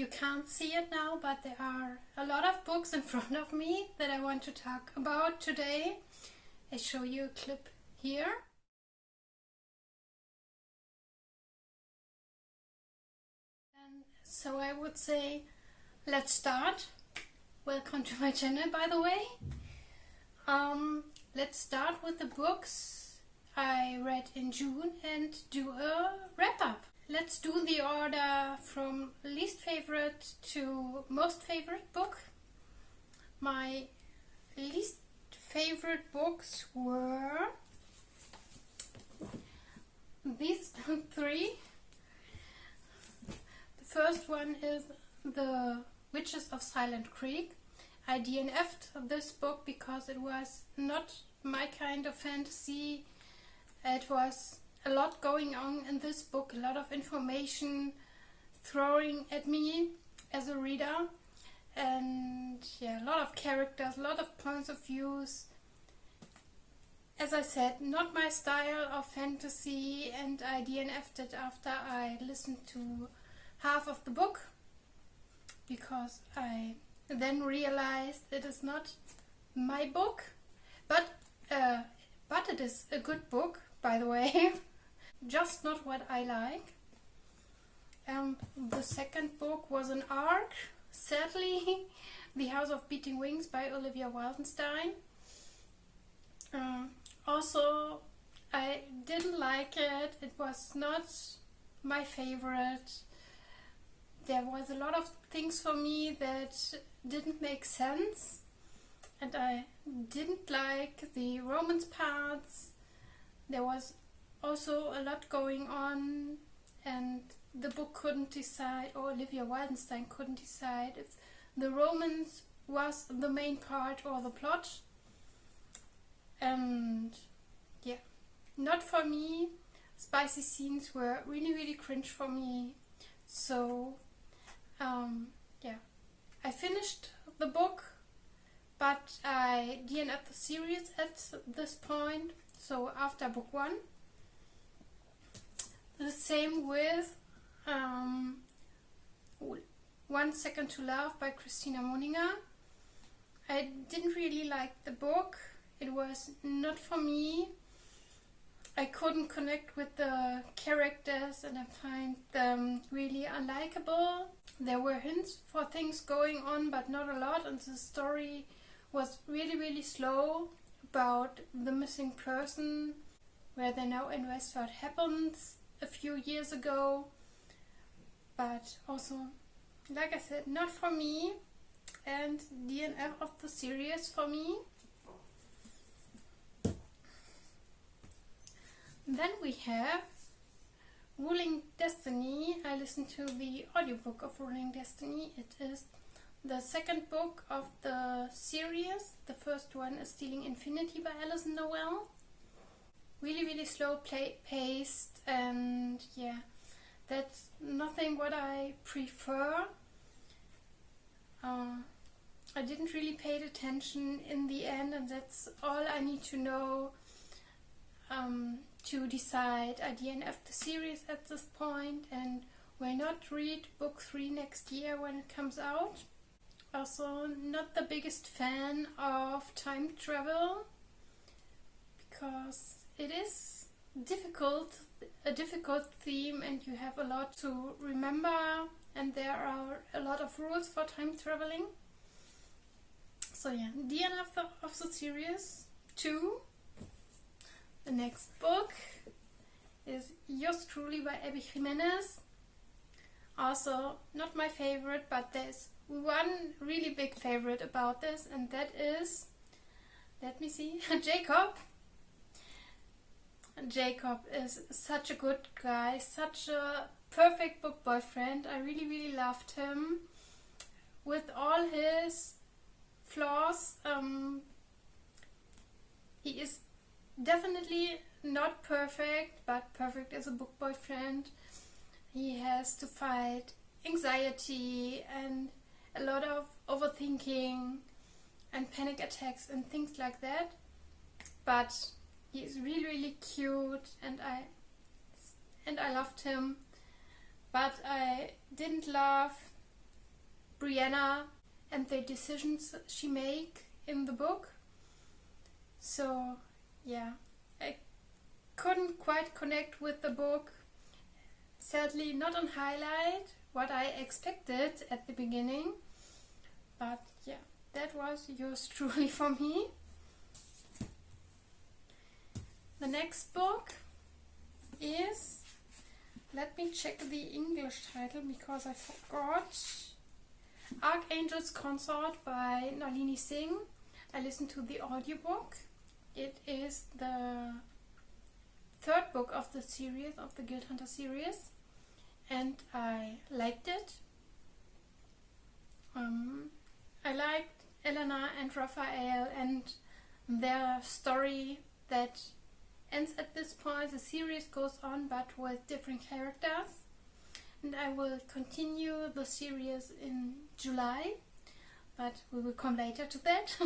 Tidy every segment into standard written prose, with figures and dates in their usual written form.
You can't see it now, but there are a lot of books in front of me that I want to talk about today. I show you a clip here. And so I would say, let's start. Welcome to my channel, by the way. Let's start with the books I read in June and do a wrap-up. Let's do the order from least favorite to most favorite book. My least favorite books were these three. The first one is The Witches of Silent Creek. I DNF'd this book because it was not my kind of fantasy. It was a lot going on in this book, a lot of information throwing at me as a reader, and yeah, a lot of characters, a lot of points of views. As I said, not my style of fantasy, and I DNF'd it after I listened to half of the book, because I then realized it is not my book, but it is a good book, by the way. Just not what I like. The second book was an arc, sadly, The House of Beating Wings by Olivia Wildenstein. Also, I didn't like it. It was not my favorite. There was a lot of things for me that didn't make sense, and I didn't like the romance parts. There was also a lot going on, and the book couldn't decide, or Olivia Wildenstein couldn't decide, if the romance was the main part or the plot. And yeah, not for me. Spicy scenes were really cringe for me. So yeah, I finished the book, but I DNF'd the series at this point. So after book 1, the same with 1 Second to Love by Kristina Moninger. I didn't really like the book. It was not for me. I couldn't connect with the characters, and I find them really unlikable. There were hints for things going on, but not a lot, and the story was really slow about the missing person, where they now invest what happened a few years ago. But also, like I said, not for me, and DNF of the series for me. Then we have Ruling Destiny. I listened to the audiobook of Ruling Destiny. It is the second book of the series. The first one is Stealing Infinity by Alyson Noël. Really slow paced, and yeah, that's nothing what I prefer. I didn't really pay attention in the end, and that's all I need to know to decide. I DNF'd the series at this point and will not read book 3 next year when it comes out. Also, not the biggest fan of time travel, because it is a difficult theme, and you have a lot to remember, and there are a lot of rules for time traveling. So yeah, DNF of the series 2. The next book is Yours Truly by Abby Jimenez. Also not my favorite, but there's one really big favorite about this, and that is, let me see, Jacob. Jacob is such a good guy, such a perfect book boyfriend. I really loved him with all his flaws. He is definitely not perfect, but perfect as a book boyfriend. He has to fight anxiety and a lot of overthinking and panic attacks and things like that, but he is really cute, and I loved him. But I didn't love Brianna and the decisions she make in the book. So yeah, I couldn't quite connect with the book. Sadly, not on highlight what I expected at the beginning, but yeah, that was yours truly for me. The next book is, let me check the English title because I forgot. Archangel's Consort by Nalini Singh. I listened to the audiobook. It is the third book of the series, of the Guild Hunter series, and I liked it. I liked Elena and Raphael and their story that ends at this point. The series goes on but with different characters, and I will continue the series in July, but we will come later to that.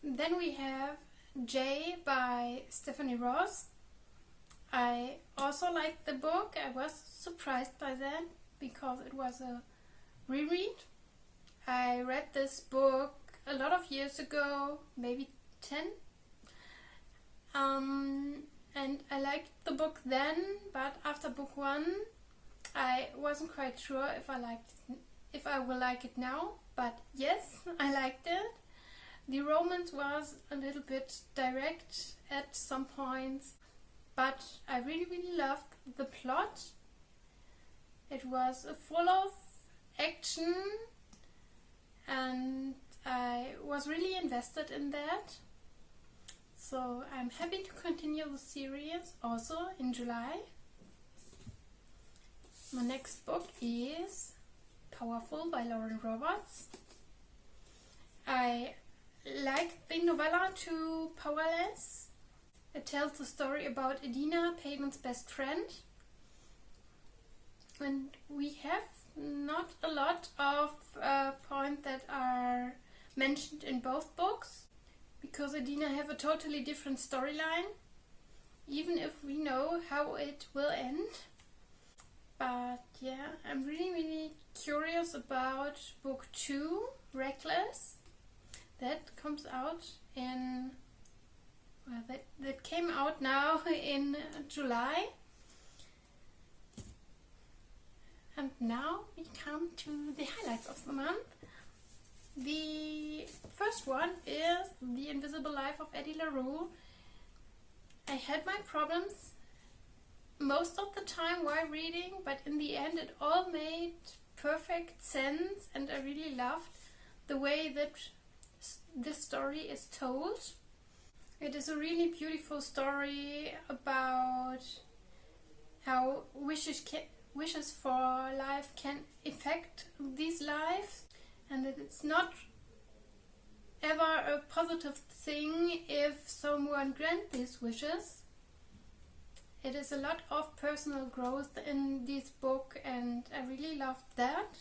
Then we have Jay by Stefanie Ross. I also liked the book. I was surprised by that because it was a reread. I read this book a lot of years ago, maybe 10. And I liked the book then, but after book 1 I wasn't quite sure if I will like it now, but yes, I liked it. The romance was a little bit direct at some points, but I really loved the plot. It was full of action and I was really invested in that. So I'm happy to continue the series also in July. My next book is Powerful by Lauren Roberts. I like the novella to Powerless. It tells the story about Edina, Paven's best friend. And we have not a lot of points that are mentioned in both books, because Edina have a totally different storyline, even if we know how it will end. But yeah, I'm really curious about book 2, Reckless. That comes out in, well, that came out now in July. And now we come to the highlights of the month. The first one is The Invisible Life of Addie LaRue. I had my problems most of the time while reading, but in the end it all made perfect sense, and I really loved the way that this story is told. It is a really beautiful story about how wishes for life can affect these lives, and that it's not ever a positive thing if someone grants these wishes. It is a lot of personal growth in this book, and I really loved that.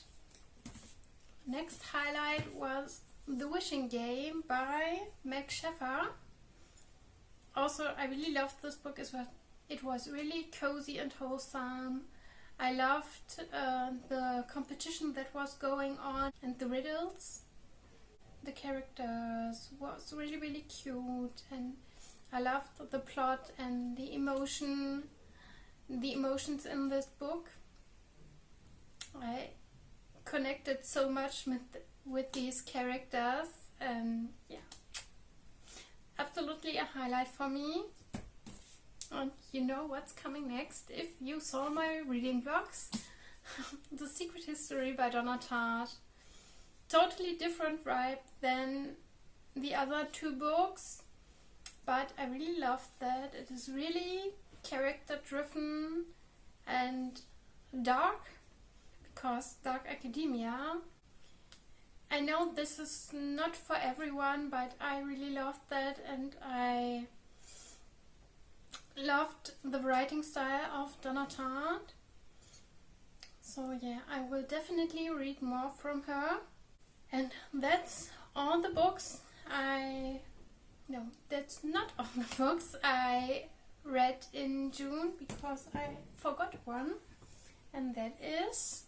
Next highlight was The Wishing Game by Meg Shaffer. Also, I really loved this book as well. It was really cozy and wholesome. I loved the competition that was going on and the riddles. The characters was really cute, and I loved the plot and the emotions in this book. I connected so much with these characters, and yeah, absolutely a highlight for me. And you know what's coming next if you saw my reading vlogs. The Secret History by Donna Tartt. Totally different vibe than the other 2 books, but I really love that. It is really character driven and dark, because dark academia. I know this is not for everyone, but I really loved that, and I loved the writing style of Donna Tartt. So yeah, I will definitely read more from her. And that's all the books no, that's not all the books I read in June, because I forgot one. and that is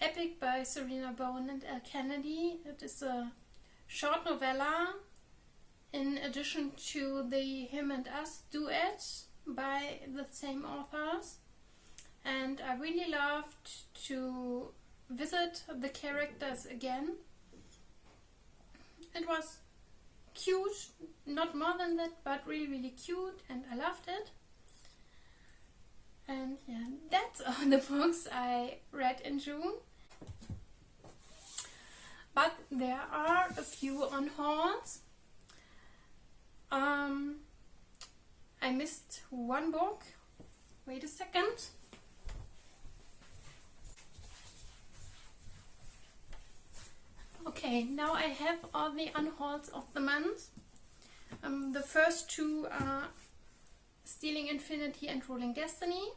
Epic by Sarina, Bowen and Elle Kennedy. It is a short novella in addition to the Him and Us duet by the same authors, and I really loved to visit the characters again. It was cute, not more than that, but really cute, and I loved it. And yeah, that's all the books I read in June. But there are a few unhauls. I missed one book. Wait a second. Okay, now I have all the unhauls of the month. The first two are Stealing Infinity and Ruling Destiny.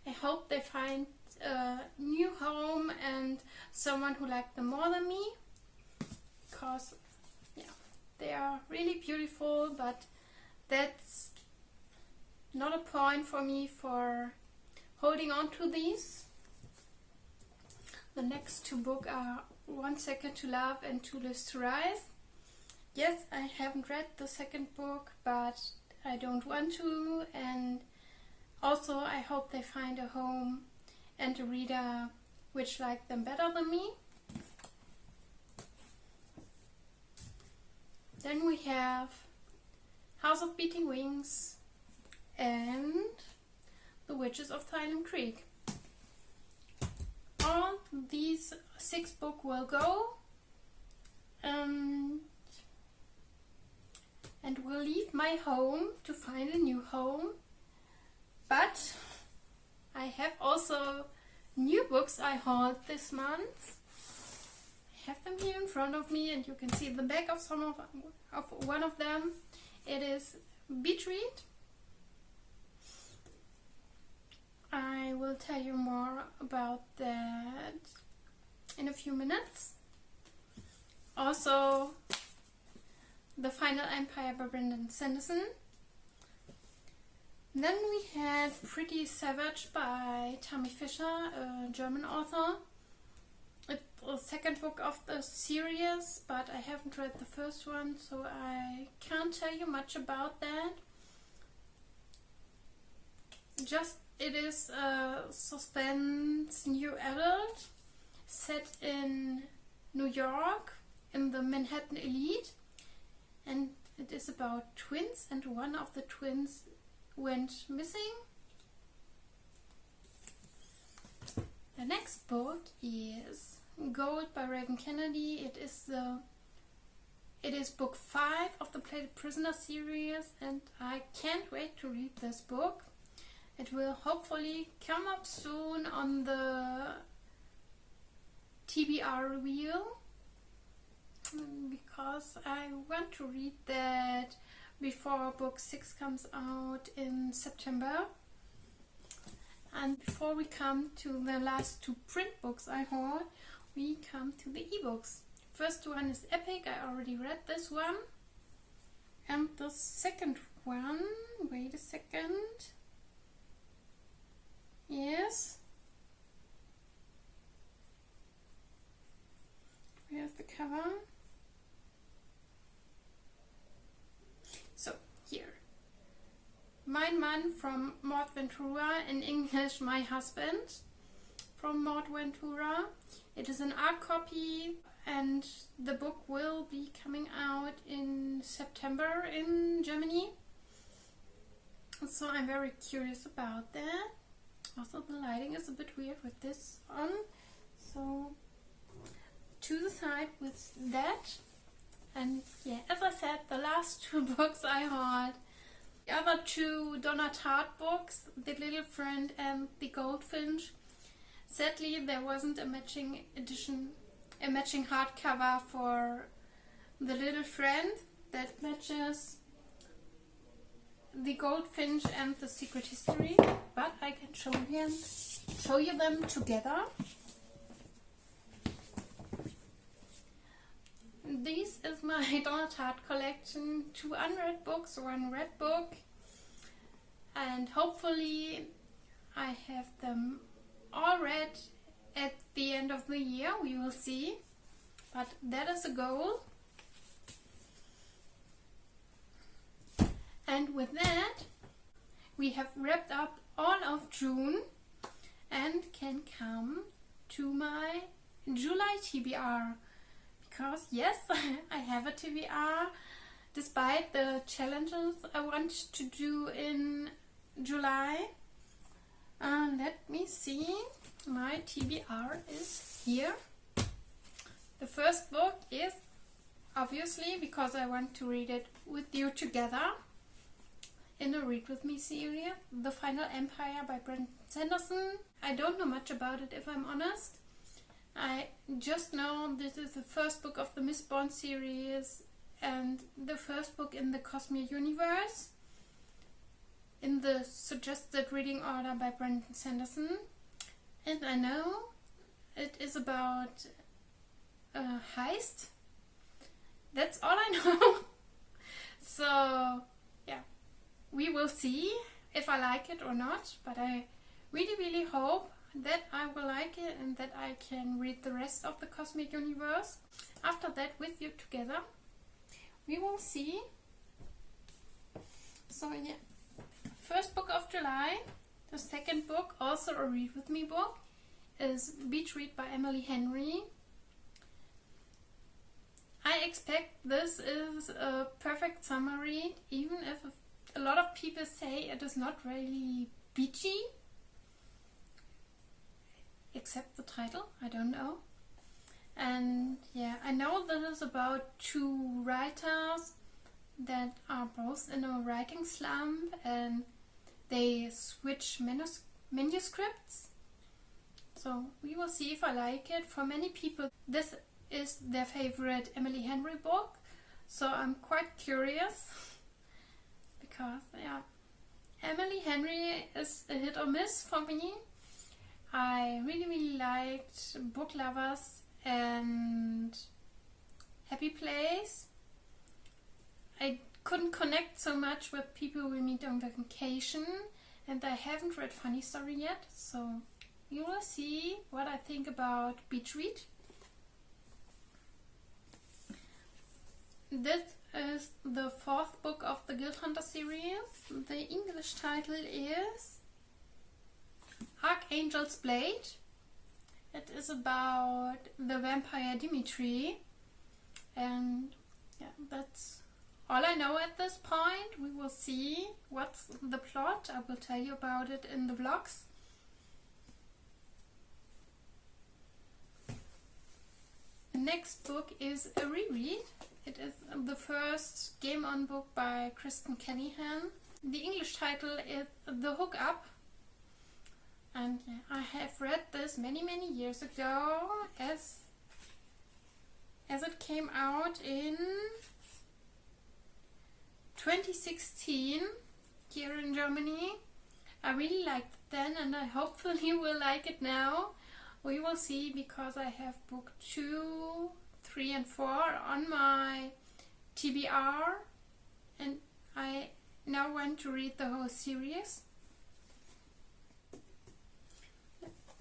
I hope they find a new home and someone who liked them more than me, because yeah, they are really beautiful, but that's not a point for me for holding on to these. The next two books are 1 Second to Love and 2 Lives to Rise. Yes, I haven't read the second book, but I don't want to, and also I hope they find a home and a reader which like them better than me. Then we have House of Beating Wings and The Witches of Silent Creek. All these 6 books will go and will leave my home to find a new home. But I have also new books I hauled this month. I have them here in front of me, and you can see the back of one of them. It is Beetroot. I will tell you more about that in a few minutes. Also, The Final Empire by Brandon Sanderson. Then we had Pretty Savage by Tammy Fisher, a German author. It's the second book of the series, but I haven't read the first one, so I can't tell you much about that. Just it is a suspense new adult set in New York in the Manhattan elite, and it is about twins, and one of the twins went missing. The next book is Gold by Raven Kennedy. It is book 5 of the Plated Prisoner series, and I can't wait to read this book. It will hopefully come up soon on the TBR review, because I want to read that before book 6 comes out in September. And before we come to the last 2 print books I hauled, we come to the ebooks. First one is Epic. I already read this one. And the second one, wait a second. Yes. Where's the cover? So, here. Mein Mann from Maud Ventura, in English My Husband from Maud Ventura. It is an art copy, and the book will be coming out in September in Germany. So I'm very curious about that. Also, the lighting is a bit weird with this on. So, to the side with that. And yeah, as I said, the last 2 books I hauled. The other 2 Donna Tartt books, The Little Friend and The Goldfinch. Sadly, there wasn't a matching edition, a matching hardcover for The Little Friend that matches The Goldfinch and The Secret History, but I can show you them together. This is my Donna Tartt collection, 2 unread books, 1 read book, and hopefully I have them all read at the end of the year. We will see, but that is a goal. And with that, we have wrapped up all of June and can come to my July TBR. Because yes, I have a TBR, despite the challenges I want to do in July. Let me see, my TBR is here. The first book is, obviously, because I want to read it with you together, in a Read With Me series, The Final Empire by Brandon Sanderson. I don't know much about it, if I'm honest. I just know this is the first book of the Mistborn series and the first book in the Cosmere universe, in the suggested reading order by Brandon Sanderson. And I know it is about a heist. That's all I know. So, yeah, we will see if I like it or not, but I really hope that I will like it and that I can read the rest of the Cosmic Universe after that with you together. We will see. So yeah, first book of July. The second book, also a Read With Me book, is Beach Read by Emily Henry. I expect this is a perfect summer read, even if a lot of people say it is not really beachy. Except the title, I don't know. And yeah, I know this is about two writers that are both in a writing slump and they switch manuscripts. So we will see if I like it. For many people, this is their favorite Emily Henry book. So I'm quite curious because yeah, Emily Henry is a hit or miss for me. I really liked Book Lovers and Happy Place. I couldn't connect so much with people we meet on vacation, and I haven't read Funny Story yet, so you will see what I think about Beach Read. This is the fourth book of the Guild Hunter series. The English title is Archangel's Blade. It is about the vampire Dimitri, and yeah, that's all I know at this point. We will see what's the plot. I will tell you about it in the vlogs. The next book is a reread. It is the first Game On book by Kristen Cunningham. The English title is The Hook Up. And yeah, I have read this many years ago as it came out in 2016 here in Germany. I really liked it then and I hopefully will like it now. We will see, because I have book 2, 3 and 4 on my TBR and I now want to read the whole series.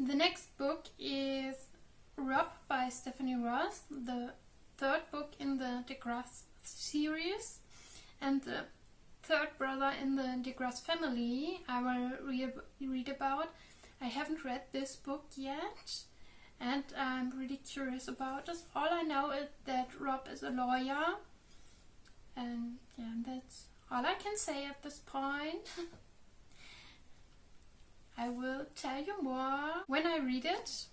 The next book is Rob by Stefanie Ross, the third book in the DeGrasse series and the third brother in the DeGrasse family I will read about. I haven't read this book yet and I'm really curious about this. All I know is that Rob is a lawyer, and yeah, that's all I can say at this point. I will tell you more when I read it.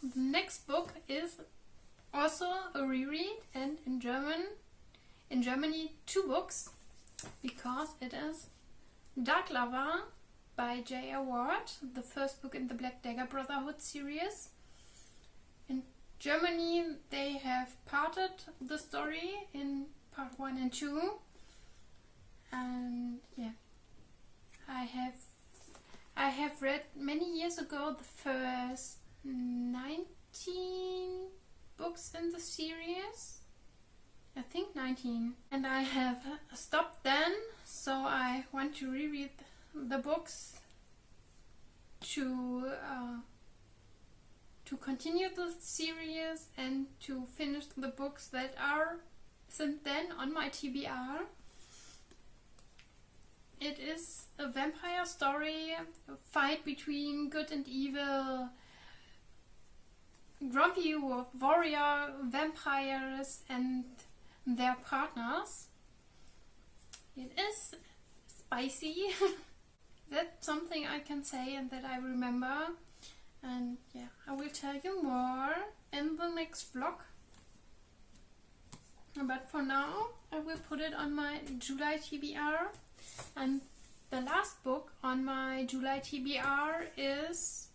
The next book is also a reread, and in Germany 2 books, because it is Dark Lover by J.R. Ward, the first book in the Black Dagger Brotherhood series. In Germany they have parted the story in part 1 and 2. And yeah, I have read many years ago the first 19 books in the series, I think 19. And I have stopped then, so I want to reread the books to continue the series and to finish the books that are since then on my TBR. It is a vampire story, a fight between good and evil, grumpy warrior vampires and their partners. It is spicy. That's something I can say and that I remember. And yeah, I will tell you more in the next vlog. But for now, I will put it on my July TBR. And the last book on my July TBR is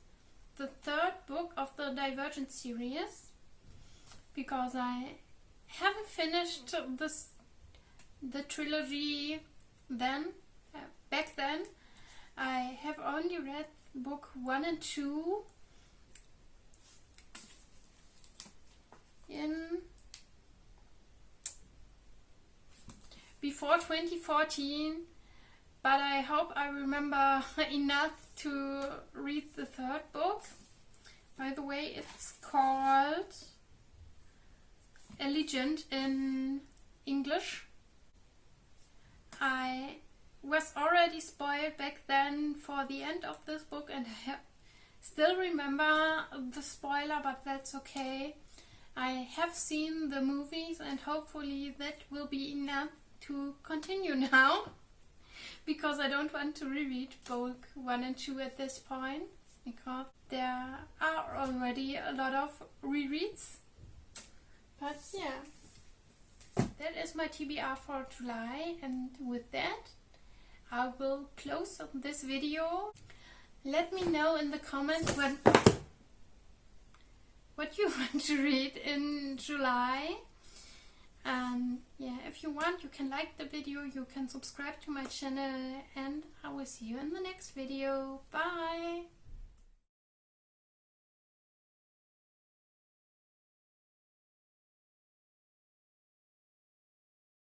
the third book of the Divergent series, because I haven't finished the trilogy back then. I have only read book 1 and 2 before 2014, but I hope I remember enough to read the third book. By the way, it's called A Legend in English. I was already spoiled back then for the end of this book, and I still remember the spoiler, but that's okay. I have seen the movies and hopefully that will be enough to continue now, because I don't want to reread book 1 and 2 at this point, because there are already a lot of rereads. But yeah, that is my TBR for July, and with that I will close this video. Let me know in the comments what you want to read in July. And yeah, if you want, you can like the video, you can subscribe to my channel, and I will see you in the next video. Bye!